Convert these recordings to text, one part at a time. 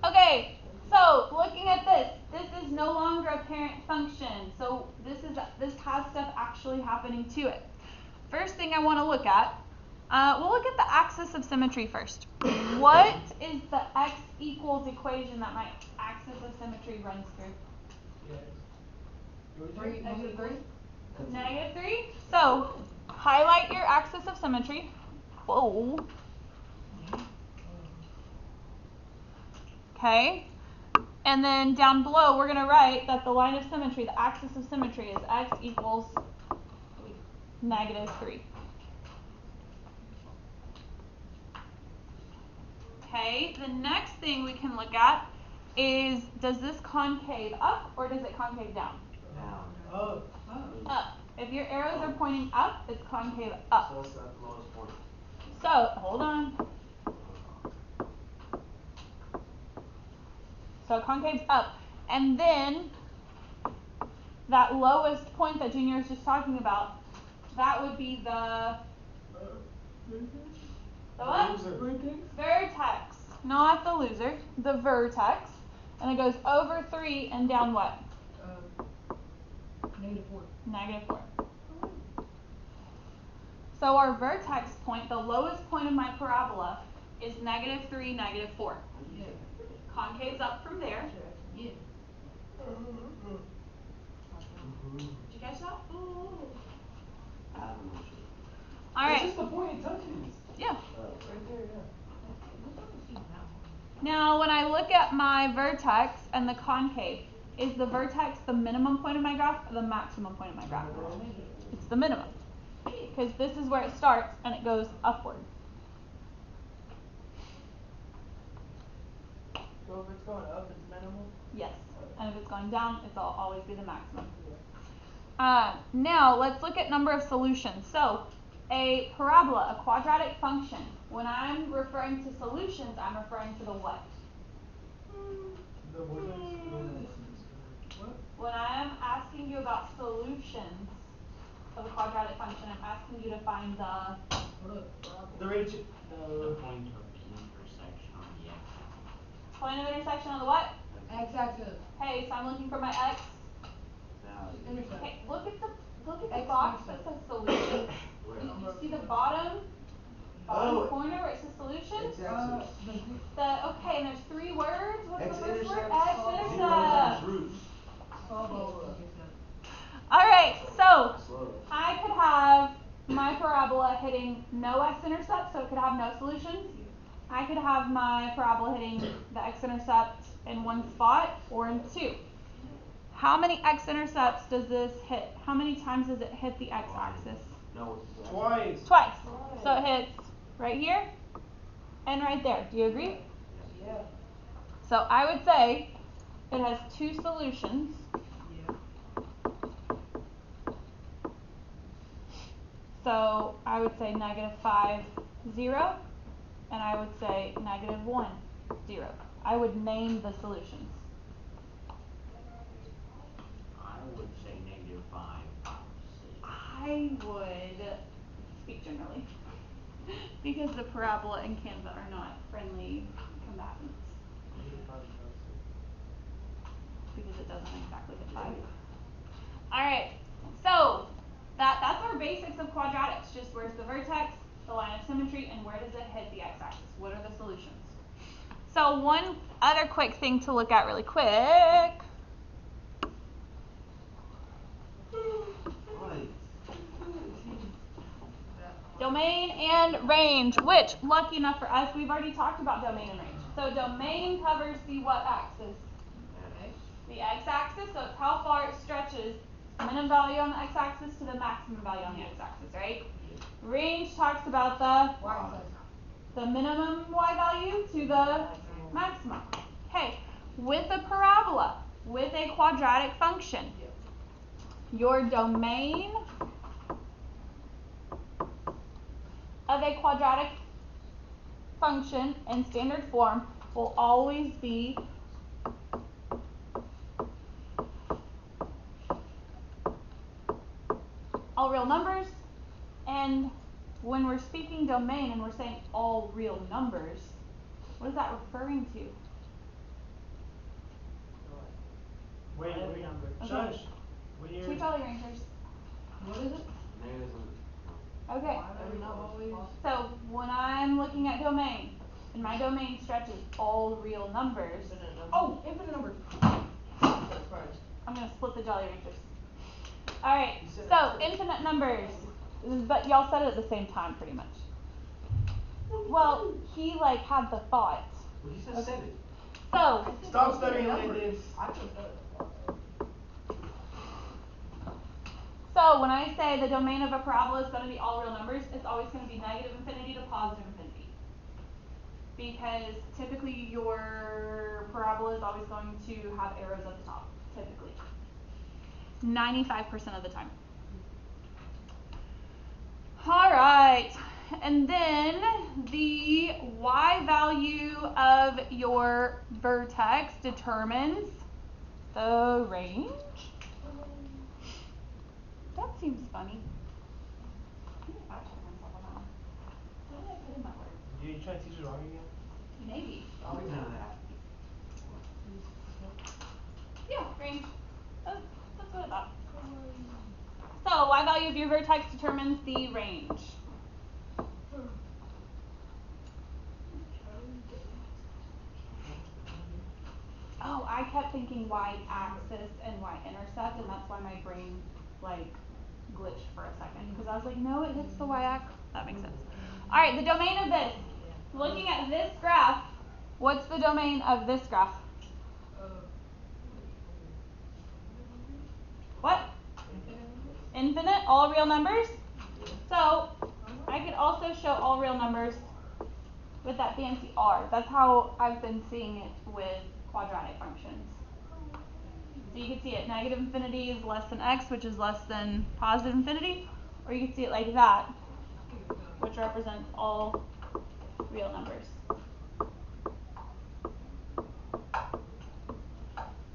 Okay, so looking at this is no longer a parent function. So this has stuff actually happening to it. First thing I want to look at, we'll look at the axis of symmetry first. What is the x equals equation that my axis of symmetry runs through? Negative 3. So highlight your axis of symmetry. Whoa. Okay. And then down below, we're going to write that the line of symmetry, the axis of symmetry, is x equals negative 3. Okay, the next thing we can look at is, does this concave up or does it concave down? Down. Up. If your arrows are pointing up, it's concave up. So that's at the lowest point. So, hold on. So it concaves up. And then that lowest point that Junior was just talking about, that would be the what? Vertex. Not the loser. The vertex. And it goes over 3 and down what? Negative 4. Negative 4. So our vertex point, the lowest point of my parabola, is negative 3, negative 4. Yeah. Concaves up from there. Yeah. Did you catch that? All right. This is the point it touches. Yeah. Right there, yeah. Now, when I look at my vertex and the concave, is the vertex the minimum point of my graph or the maximum point of my graph? It's the minimum. Because this is where it starts and it goes upward. So if it's going up, it's minimum? Yes. And if it's going down, it'll always be the maximum. Now, let's look at number of solutions. So, a parabola, a quadratic function, when I'm referring to solutions, I'm referring to the what? The vortex. What? When I am asking you about solutions of a quadratic function, I'm asking you to find the The The point of intersection on the x-axis. point of intersection on the what? X-axis. Hey, so I'm looking for my x. Intercept. Okay, look at the X box that says solution. Where? You see the bottom corner where it says solution? X-axis. Okay, and there's 3 words. What's the first word? X-intercept. X-intercept. Alright, so I could have my parabola hitting no x-intercept, so it could have no solutions. I could have my parabola hitting the x-intercept in 1 spot or in 2. How many x-intercepts does this hit? How many times does it hit the x-axis? No, twice. Twice. So it hits right here and right there. Do you agree? Yeah. So I would say it has 2 solutions. Yeah. So I would say negative 5, 0, and I would say negative 1, 0. I would name the solutions. I would say negative 5, 6. I would speak generally because the parabola and Canva are not friendly combatants because it doesn't exactly hit 5. Alright, so that's our basics of quadratics. Just where's the vertex, the line of symmetry, and where does it hit the x-axis? What are the solutions? So one other quick thing to look at really quick. Domain and range, which, lucky enough for us, we've already talked about domain and range. So domain covers the what axis? The x-axis, so it's how far it stretches the minimum value on the x-axis to the maximum value on the x-axis, right? Range talks about the minimum y value to the maximum. Okay, with a parabola, with a quadratic function, your domain of a quadratic function in standard form will always be all real numbers. And when we're speaking domain and we're saying all real numbers, what is that referring to? Wait, every wait. number. Shush. When you're. Two Jolly Rangers. What is it? Negatives and, no. Okay. Every not always. So when I'm looking at domain, and my domain stretches all real numbers. Infinite numbers. Oh, infinite numbers. Jesus Christ. I'm gonna split the Jolly Rangers. Alright, You said so it. infinite numbers. But y'all said it at the same time pretty much. Well, he like had the thought. Well, he just said it. So Stop stuttering like this. I just said it. So when I say the domain of a parabola is gonna be all real numbers, it's always gonna be negative infinity to positive infinity. Because typically your parabola is always going to have arrows at the top, typically. 95% of the time. Alright, and then the y value of your vertex determines the range. That seems funny. I need to fact check myself on that one. What did I put in my word? You trying to teach it wrong again? Maybe. I'll be down to that. Yeah, range. That's what I thought. So y value of your vertex determines the range. Oh, I kept thinking y-axis and y-intercept, and that's why my brain like glitched for a second. Because I was like, no, it hits the y-axis. That makes sense. Alright, the domain of this. Looking at this graph, what's the domain of this graph? What? Infinite, all real numbers? So, I could also show all real numbers with that fancy R. That's how I've been seeing it with quadratic functions. So you could see it, negative infinity is less than x, which is less than positive infinity. Or you could see it like that, which represents all real numbers.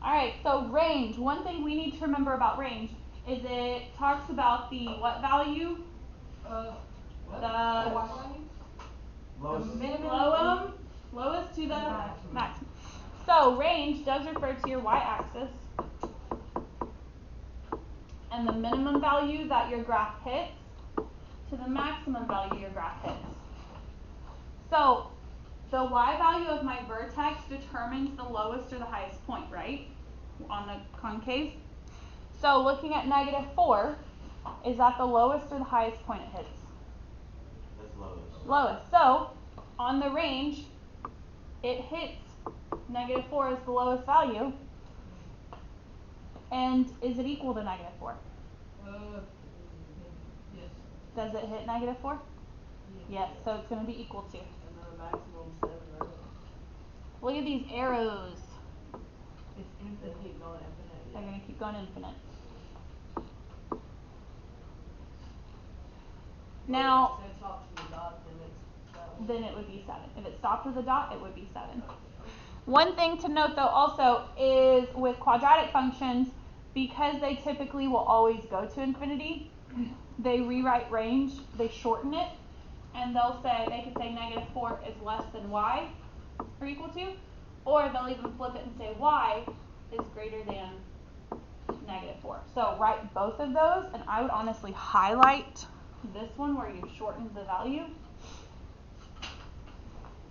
Alright, so range. One thing we need to remember about range is it talks about the what value? What? The Y value? Lowest. The minimum. Lowest to the Maximum. maximum. So range does refer to your y-axis. And the minimum value that your graph hits to the maximum value your graph hits. So the y value of my vertex determines the lowest or the highest point, right? On the concave. So looking at -4, is that the lowest or the highest point it hits? That's lowest. Lowest. So on the range, it hits -4 as the lowest value. And is it equal to -4? Yes. Does it hit -4? Yes, so it's going to be equal to. And then the maximum 7, right? Look at these arrows. It's infinite. They keep going infinite. They're going to keep going infinite. Now, If it stops with a dot, then it's that one. then it would be 7. If it stopped with a dot, it would be 7. One thing to note though also is with quadratic functions, because they typically will always go to infinity, they rewrite range, they shorten it, and they could say -4 is less than y, or equal to, or they'll even flip it and say y is greater than -4. So write both of those, and I would honestly highlight this one where you've shortened the value.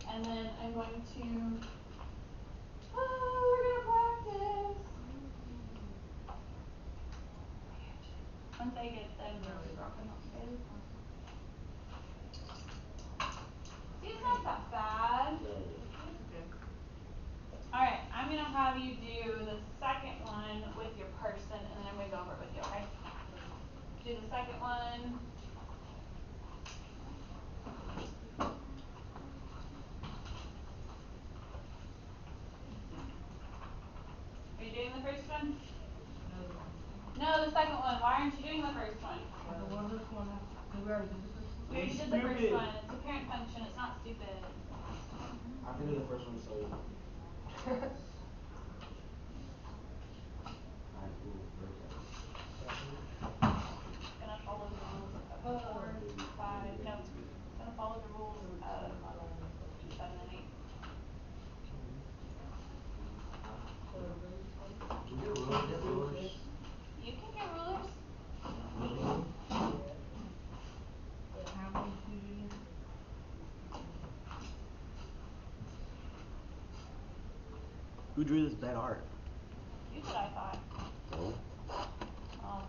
And then I'm going to, we're gonna practice. Once I get them really broken, okay? See, it's not that bad. Yeah, it is. Okay. Alright, I'm gonna have you do the second one with your person, and then I'm gonna go over it with you, okay? Do the second one. Are you doing the first one? No, the second one. Why aren't you doing the first one? What does this one have? Did we already do the first one? We already did the first Stupid. one. It's a parent function. It's not stupid. I can do the first one, so you. Alright, cool. Vertex. Gonna follow the rules of 4, 5. No, gonna follow the rules of 7 and 8. We did a little bit. Who drew this bad art? You did, I thought. No. Oh.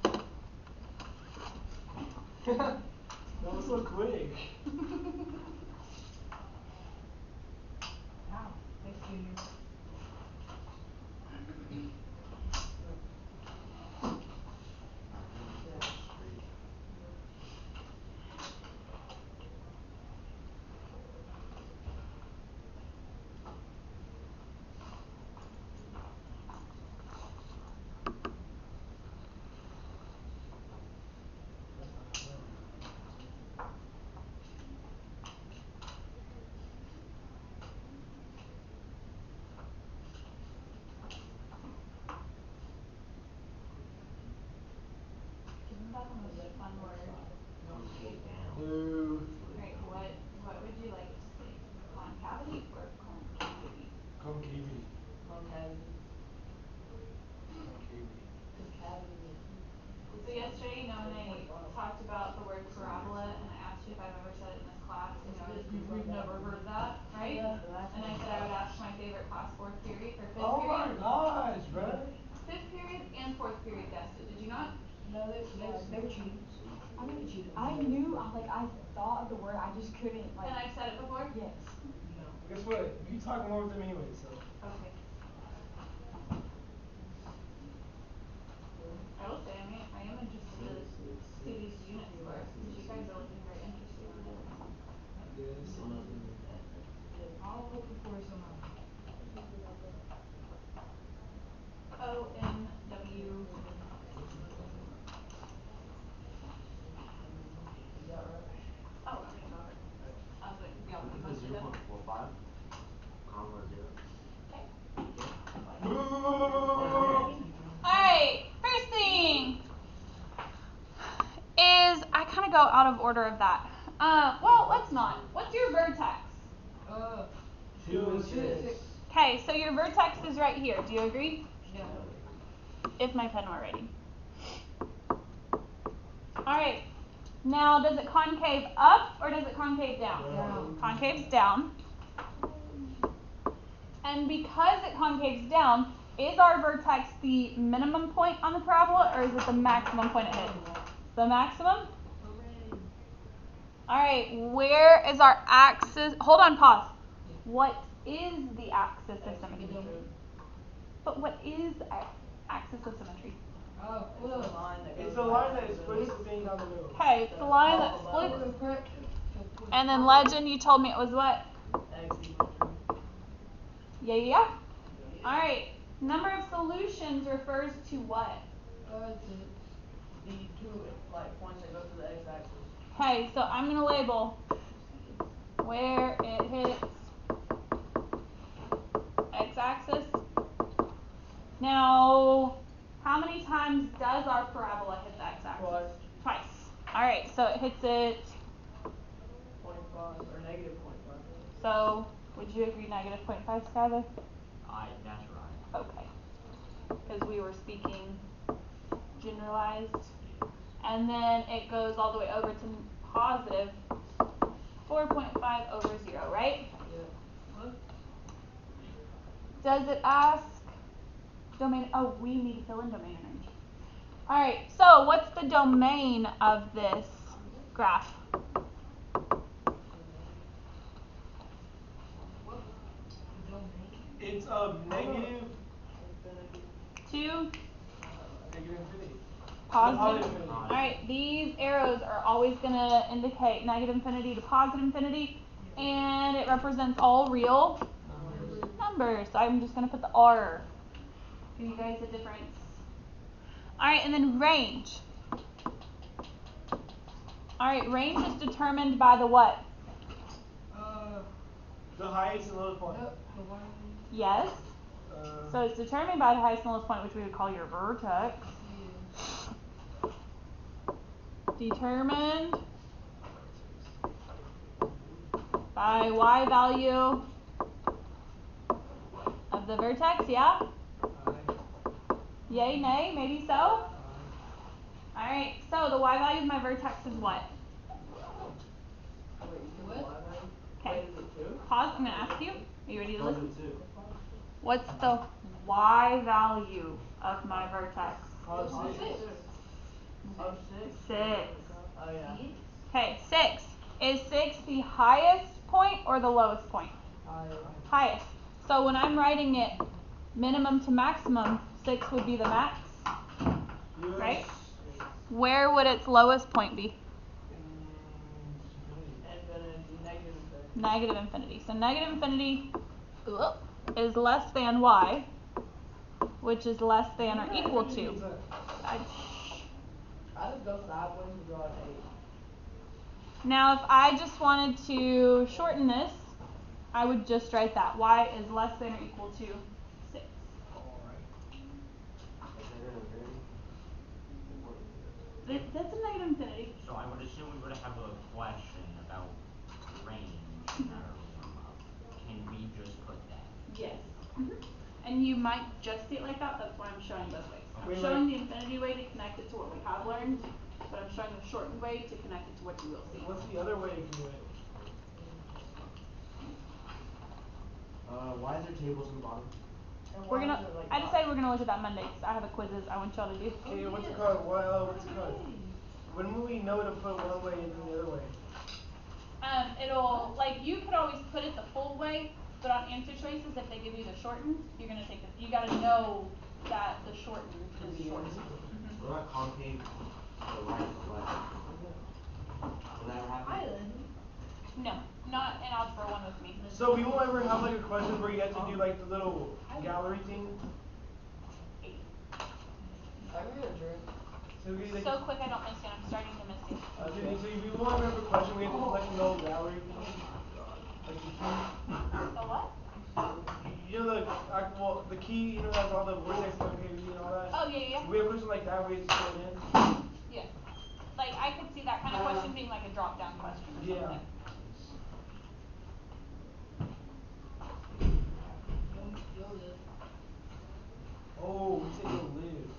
That was so quick. Wow, thanks, Junior. Isn't that the most fun word? Concave down. Boo. Right, what would you like it to say? Concavity or concavity? Concavity. Concavity. Concavity. Cause cavity is. So yesterday, you know, when I talked about the word parabola and I asked you if I've ever said it in this class, and we've never heard that, right? Yeah. And I said I would ask my favorite class, fourth period, or fifth Oh my period. gosh, bro. Fifth period and fourth period guessed it, did you not? No, they were cheating. I never cheated. I knew, I thought of the word, I just couldn't, like. And I've said it before? Yes. No. Well, guess what? You talk more with them anyway, so. Okay. I will say, I am interested to see these unit scores, because you guys are looking very interesting on it. I guess. Some of them is ethics. Yeah, all looking for somehow. OMW. Is that right? Oh, I mean, over. I was like, y'all We can can put post it then. 0.45, comma 0. Okay. Boo. Alright, first thing is, I kind of go out of order of that. Well, let's not. What's your vertex? 2 and 2 and 6. 6. Okay, so your vertex is right here. Do you agree? Yeah. If my pen were ready. Alright, now does it concave up or does it concave down? Down. Concaves down. And because it concaves down, is our vertex the minimum point on the parabola or is it the maximum point it hits? The maximum? Hooray. Alright, where is our axis? Hold on, pause. What is the axis of symmetry? But what is the axis of symmetry? Oh, It's a well, line that goes. It's the line that splits the thing down the middle. Okay, it's the line that splits. And then legend, you told me it was what? X equals 3. Yeah. Alright, number of solutions refers to what? The two like points that go through the x-axis. Okay, so I'm going to label where it hits x-axis. Now, how many times does our parabola hit the x-axis? Twice. Alright, so it hits it. 0.5 or negative 0.5. So, would you agree negative 0.5, Skylar? That's right. Okay. Because we were speaking generalized. And then it goes all the way over to positive 4.5 over 0, right? Yeah. Does it ask domain? Oh, we need to fill in domain and range. Alright, so what's the domain of this graph? What? The domain? It's negative. Infinity. To Negative infinity. positive. Infinity. Alright, these arrows are always going to indicate negative infinity to positive infinity. And it represents all real numbers. So I'm just going to put the R. Give you guys a difference. Alright, and then range. Alright, range is determined by the what? The highest and lowest point. The one. Yes. So it's determined by the highest and lowest point, which we would call your vertex. Determined by y value of the vertex, yeah? Yay, nay, maybe so? Alright, so the y value of my vertex is what? Wait, you said the y value? Okay. Wait, is it 2? Pause, I'm going to ask you. Are you ready to listen? What's the y value of my vertex? Of Oh, 6. six. Oh, six? 6. Oh, yeah. Okay, 6. Is 6 the highest point or the lowest point? Highest. So when I'm writing it minimum to maximum, 6 would be the max, Yes. right? Where would its lowest point be? Infinity, negative infinity. Negative infinity. So negative infinity is less than y, which is less than or equal to. I just go for the high points and draw an 8. Now if I just wanted to shorten this, I would just write that y is less than or equal to 6. That's a negative infinity. So I would assume we would have a question about range in our warm-up. Can we just put that? Yes. And you might just see it like that, that's why I'm showing both ways. I'm Wait, showing the infinity way to connect it to what we have learned, but I'm showing the shortened way to connect it to what you will see. What's the other way you can do it? Why is there tables on the bottom? We're gonna, I decided we're gonna look at that Monday, because I have a quizzes I want y'all to do. Okay, what's it called? What's it called? When will we know to put one way and then the other way? It'll, like, you could always put it the full way, but on answer choices, if they give you the shortened, you're gonna take the, you gotta know that the shortened is shortened. What about concave to right to left? Will that ever happen? No, not in algebra 1 with me. So we won't ever have like a question where you have to do like the little gallery thing? I can get a drink. So we like, So quick I don't miss it, I'm starting to miss it. so we won't ever have a question where you have to do like a little gallery thing? Like the key? The what? You know the key, you know, has all the vortex concavity and all that? Oh, yeah. Do we have a question like that where you just fill it in? Yes. Like, I could see that kind of question being like a drop-down question or Yeah. something. You'll live. Oh, he said you'll live.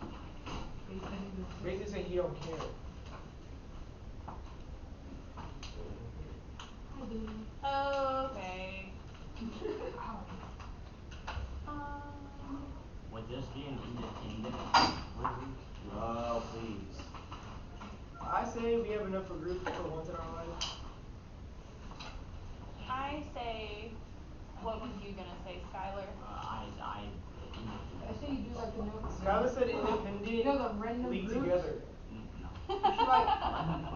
Basically saying he don't care. Okay. Would this be an independent group? Oh, please. I say we have enough for groups for once in our lives. I say, what was you gonna say, Skylar? I say you do like the notes. Skylar said independent, You know the random league groups? together. No. You should like,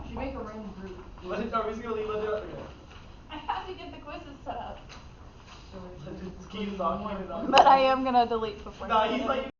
you should make a random group. Are we just gonna leave it up there? I have to get the quizzes set up. Just keep talking and But I am gonna delete before. Nah, he's like